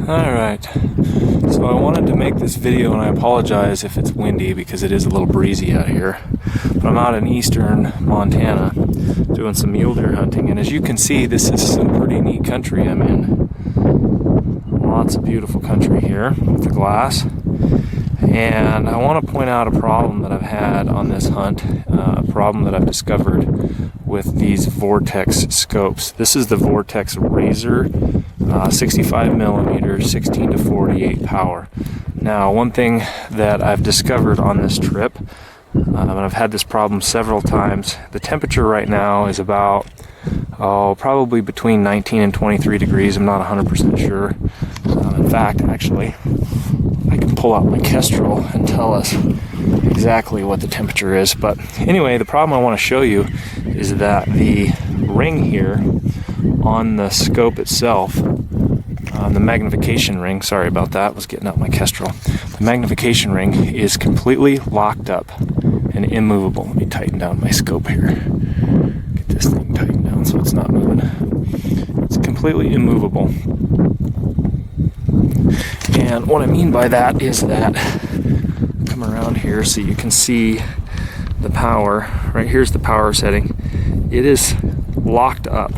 Alright, so I wanted to make this video, and I apologize if it's windy because it is a little breezy out here. But I'm out in eastern Montana doing some mule deer hunting, and as you can see, this is some pretty neat country I'm in. Lots of beautiful country here with the glass. And I want to point out a problem that I've had on this hunt, a problem that I've discovered with these Vortex scopes. This is the Vortex Razor 65 millimeters, 16 to 48 power. Now, one thing that I've discovered on this trip, and I've had this problem several times, the temperature right now is about, probably between 19 and 23 degrees. I'm not 100% sure. In fact, actually, I can pull out my Kestrel and tell us exactly what the temperature is. But anyway, the problem I want to show you is that the ring here on the scope itself, the magnification ring, sorry about that, was getting out my Kestrel. The magnification ring is completely locked up and immovable. Let me tighten down my scope here. Get this thing tightened down so it's not moving. It's completely immovable. And what I mean by that is that, come around here so you can see the power. Right here's the power setting. It is locked up.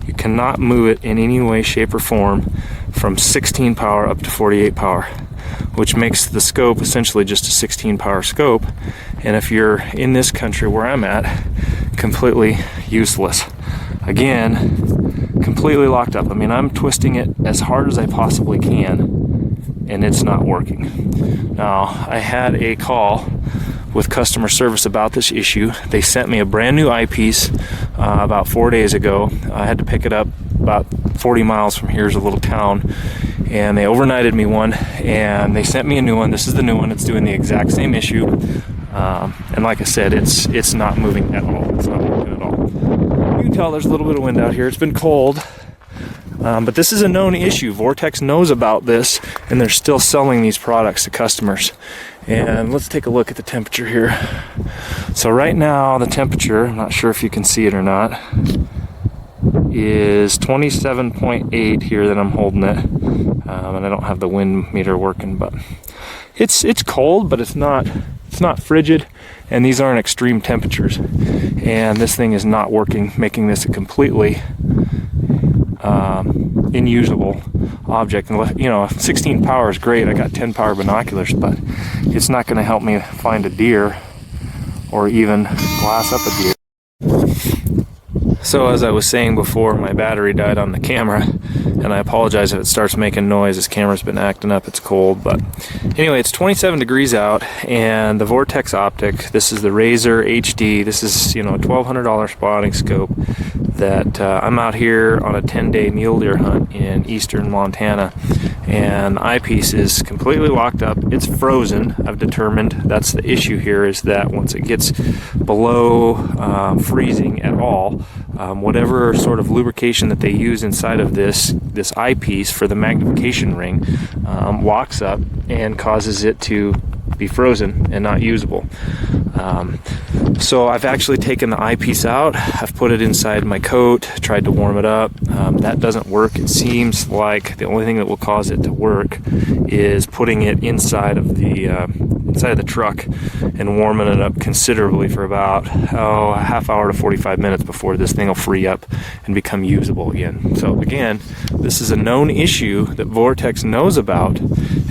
You cannot move it in any way, shape, or form from 16 power up to 48 power, which makes the scope essentially just a 16 power scope. And if you're in this country where I'm at, completely useless. Again, completely locked up. I mean, I'm twisting it as hard as I possibly can, and it's not working. Now, I had a call with customer service about this issue. They sent me a brand new eyepiece about 4 days ago. I had to pick it up about 40 miles from here's a little town, and they overnighted me one, and they sent me a new one. This is the new one. It's doing the exact same issue, and like I said, it's not moving at all. It's not working at all. You can tell there's a little bit of wind out here. It's been cold. But this is a known issue. Vortex knows about this, and they're still selling these products to customers. And let's take a look at the temperature here. So right now, the temperature, I'm not sure if you can see it or not, is 27.8 here that I'm holding it. And I don't have the wind meter working, but it's cold, but it's not frigid, and these aren't extreme temperatures. And this thing is not working, making this a completely inusable object. And you know, 16 power is great. I got 10 power binoculars, but it's not going to help me find a deer or even glass up a deer. So as I was saying before, my battery died on the camera, and I apologize if it starts making noise. This camera's been acting up. It's cold, but anyway, it's 27 degrees out, and the Vortex optic, this is the Razor HD. This is, you know, a $1,200 spotting scope that I'm out here on a 10-day mule deer hunt in eastern Montana, and eyepiece is completely locked up. It's frozen. I've determined that's the issue here, is that once it gets below freezing at all, whatever sort of lubrication that they use inside of this eyepiece for the magnification ring locks up and causes it to be frozen and not usable. So I've actually taken the eyepiece out. I've put it inside my coat, tried to warm it up. That doesn't work. It seems like the only thing that will cause it to work is putting it inside of the truck and warming it up considerably for about a half hour to 45 minutes before this thing will free up and become usable again. So again, this is a known issue that Vortex knows about.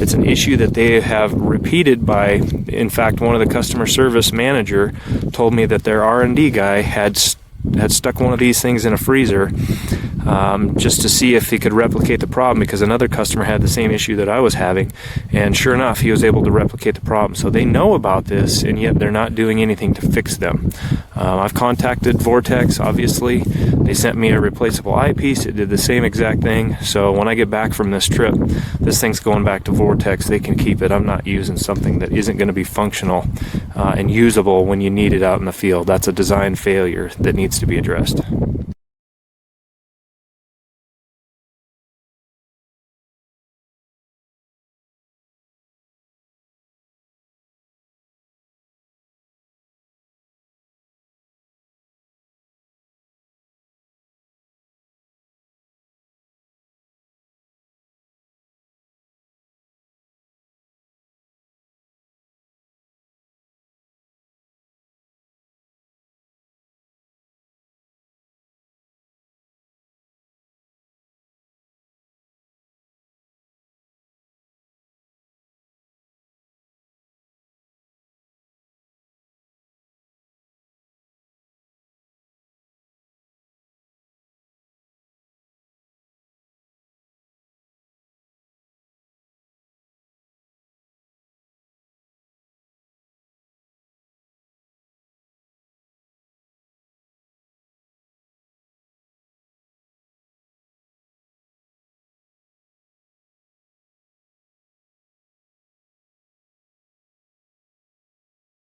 It's an issue that they have repeated by, in fact, one of the customer service manager told me that their R&D guy had stuck one of these things in a freezer just to see if he could replicate the problem, because another customer had the same issue that I was having, and sure enough, he was able to replicate the problem. So they know about this, and yet they're not doing anything to fix them. I've contacted Vortex, obviously. They sent me a replaceable eyepiece. It did the same exact thing. So when I get back from this trip, this thing's going back to Vortex. They can keep it. I'm not using something that isn't going to be functional and usable when you need it out in the field. That's a design failure that needs to be addressed.